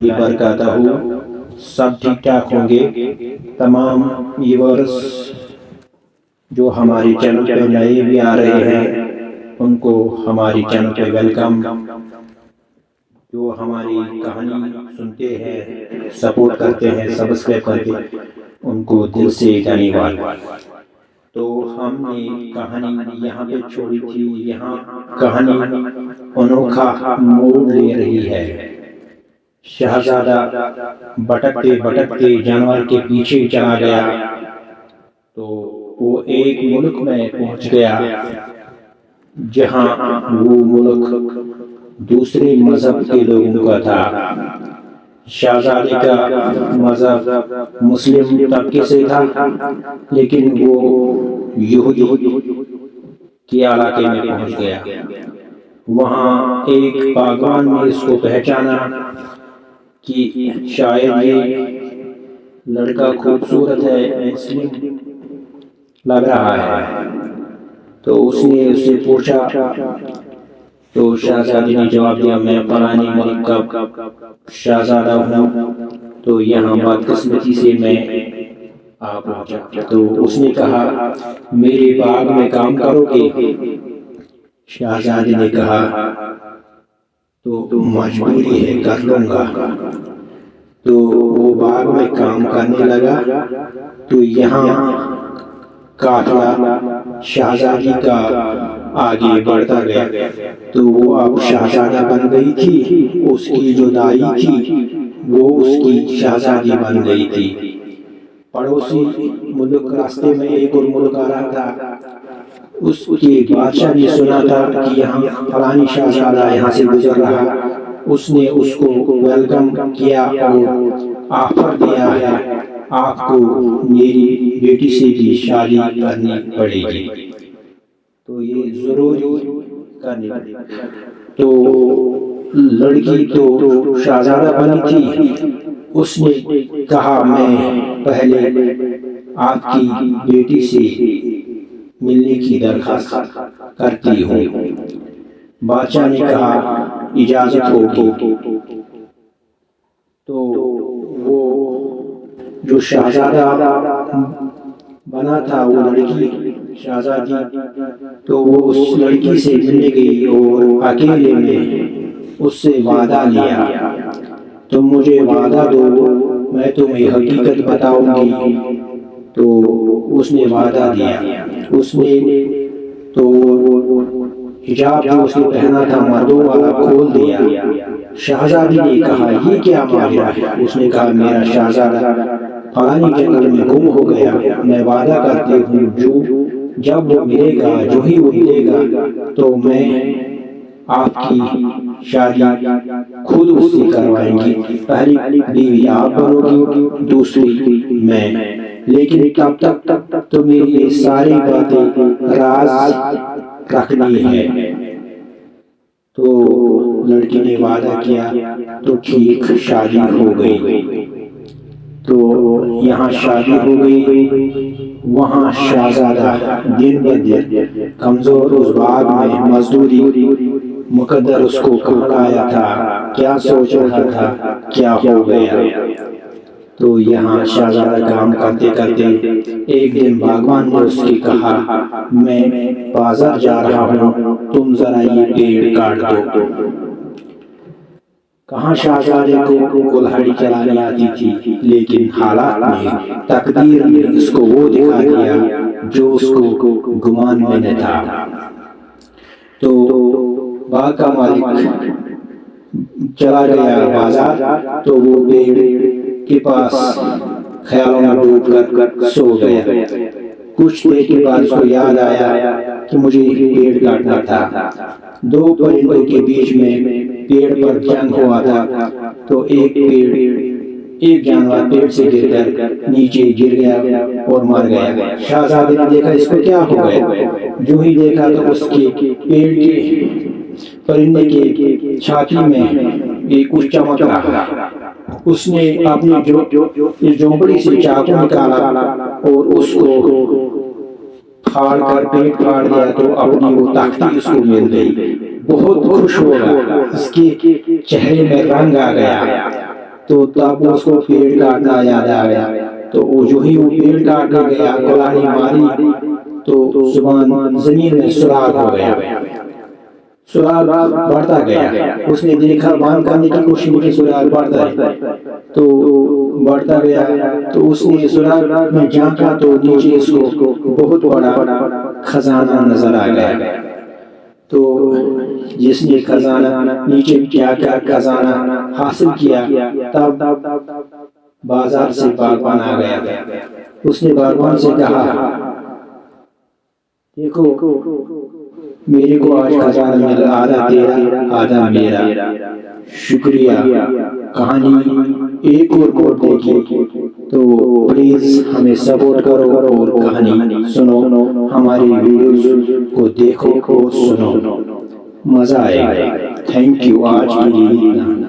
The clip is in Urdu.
برکاتہ سب ٹھیک ٹھاک ہوں گے۔ تمام ویورز جو ہماری چینل پہ نئے بھی آ رہے ہیں ان کو ہماری چینل پہ ویلکم۔ جو ہماری کہانی سنتے ہیں، سپورٹ کرتے ہیں، سبسکرائب کرتے ہیں، ان کو دل سے دھنیہ واد۔ تو ہم نے کہانی یہاں پہ چھوڑی تھی، یہاں کہانی انوکھا موڑ لے رہی ہے۔ شہزادہ بھٹکتے بھٹکتے جانور کے پیچھے چلا گیا تو وہ ایک ملک میں پہنچ گیا جہاں وہ ملک دوسرے مذہب کے لوگوں کا تھا۔ شہزادے کا مذہب مسلم طبقے سے تھا، لیکن وہ یہودی کے علاقے میں پہنچ گیا۔ وہاں ایک باغبان نے اس کو پہچانا کہ شاید یہ لڑکا خوبصورت ہے، مسلم لگ رہا ہے، تو اس نے اس سے پوچھا تو شہزادی نے جواب دیا، میں فلانی ملک کا شہزادہ ہوں، تو یہاں بدقسمتی سے میں آ پہنچا۔ تو اس نے کہا میرے باغ میں کام کرو گے؟ شہزادی نے کہا تو مجبوری ہے، کر لوں گا۔ تو وہ باغ میں کام کرنے لگا تو یہاں قافلہ شہزادی کا آگے بڑھتا گیا، تو وہ اب شہزادہ بن گئی تھی، اس کی جو دائی تھی وہ اس کی شہزادی بن گئی تھی۔ پڑوسی ملک راستے میں ایک اور ملک آ رہا تھا، اس کے بادشاہ نے سنا تھا کہ یہاں فلانی شہزادہ یہاں سے گزر رہا، اس نے اس کو ویلکم کیا اور آفر دیا ہے آپ کو میری بیٹی سے بھی شادی کرنی پڑے گی، تو یہ ضروری کرنی پڑے گی۔ تو لڑکی تو شہزادہ بنی تھی، اس نے کہا میں پہلے آپ کی بیٹی سے ملنے کی درخواست کرتی ہوں۔ بادشاہ نے کہا اجازت ہوگی۔ تو وہ جو شہزادہ بنا تھا، وہ لڑکی شہزادی، تو وہ اس لڑکی سے ملنے گئی اور اکیلے میں اس سے وعدہ لیا، تم مجھے وعدہ دو میں تمہیں حقیقت بتاؤں گی۔ تو اس نے وعدہ دیا، اس نے تو حجاب جو اس نے پہنا تھا مردوں والا کھول دیا۔ شہزادی نے کہا یہ کیا ماجرا ہے؟ اس نے کہا میرا شہزادہ فلانی جنگل میں گم ہو گیا، میں وعدہ کرتی ہوں جب وہ ملے گا، جو ہی وہ ملے گا تو میں آپ کی شادی خود اس سے کروائیں گی، پہلی بیوی آپ بنو گی، دوسری میں، لیکن تب تک تمہیں یہ ساری باتیں راز رکھنی ہے۔ تو لڑکی نے وعدہ کیا تو ٹھیک شادی ہو گئی۔ تو یہاں شادی ہو گئی، وہاں شہزادہ دن بدن کمزور، اس باغ میں مزدوری، مقدر اس کو کھڑایا تھا، کیا سوچ رہا تھا کیا ہو گیا۔ تو یہاں شہزادہ کام کرتے کرتے ایک دن باغبان نے اس کی کہا میں بازار جا رہا ہوں، تم ذرا یہ پیڑ کاٹ دو۔ کہاں شہزادے کو کلہاڑی چلانی آتی تھی، لیکن حالات نے، تقدیر نے اس کو وہ دکھا دیا جو اس کو گمان میں نہ تھا۔ تو باغ کا مالک چلا گیا بازار، تو وہ پیڑ کے پاس خیالوں میں ڈوب کر سو گیا۔ کچھ دیر کے بعد اس کو یاد آیا کہ مجھے پیڑ کاٹنا تھا۔ دو پرندوں کے بیچ میں پیڑ پر جنگ ہوا تھا، تو ایک جانور پیڑ سے گر کر نیچے گر گیا اور مر گیا۔ شہزادے نے دیکھا اس کو کیا ہو گیا، جو ہی دیکھا تو اس کے پیڑ کے پرندے کے چھاتی میں ایک کچھ چمک رہا۔ اس نے اپنی جھونپڑی سے چاقو نکالا اور اس کو پھاڑ کر پیٹ پھاڑ دیا، تو اپنی وہ تختی اس کو مل گئی۔ بہت خوش ہو گیا، اس کے چہرے میں رنگ آ گیا۔ تو تب اس کو پیڑ کاٹنا یاد آ گیا، تو وہ جو ہی وہ پیڑ کاٹ کے گیا، کلاڑی ماری تو زبان زمین میں سراغ ہو گیا، سراغ بڑھتا گیا، اس نے دیکھا بند کرنے کی کوشش کی، سراغ بڑھتا ہے تو بڑھتا گیا، تو اس نے سراغ میں جھانکا تو نیچے اس کو بہت بڑا خزانہ نظر آ گیا، تو جس نے خزانہ نیچے کیا خزانہ حاصل کیا، تب بازار سے باغبان آ گیا، اس نے باغبان سے کہا دیکھو میرے کو آج خزانہ ملا، آدھا تیرا آدھا میرا، شکریہ، کہانی ایک اور موڑ دیکھیے، تو پلیز ہمیں سپورٹ کرو اور کہانی سنو، ہماری ویڈیوز کو دیکھو اور سنو، مزہ آئے گا۔ تھینک یو، آج کے لیے اتنا۔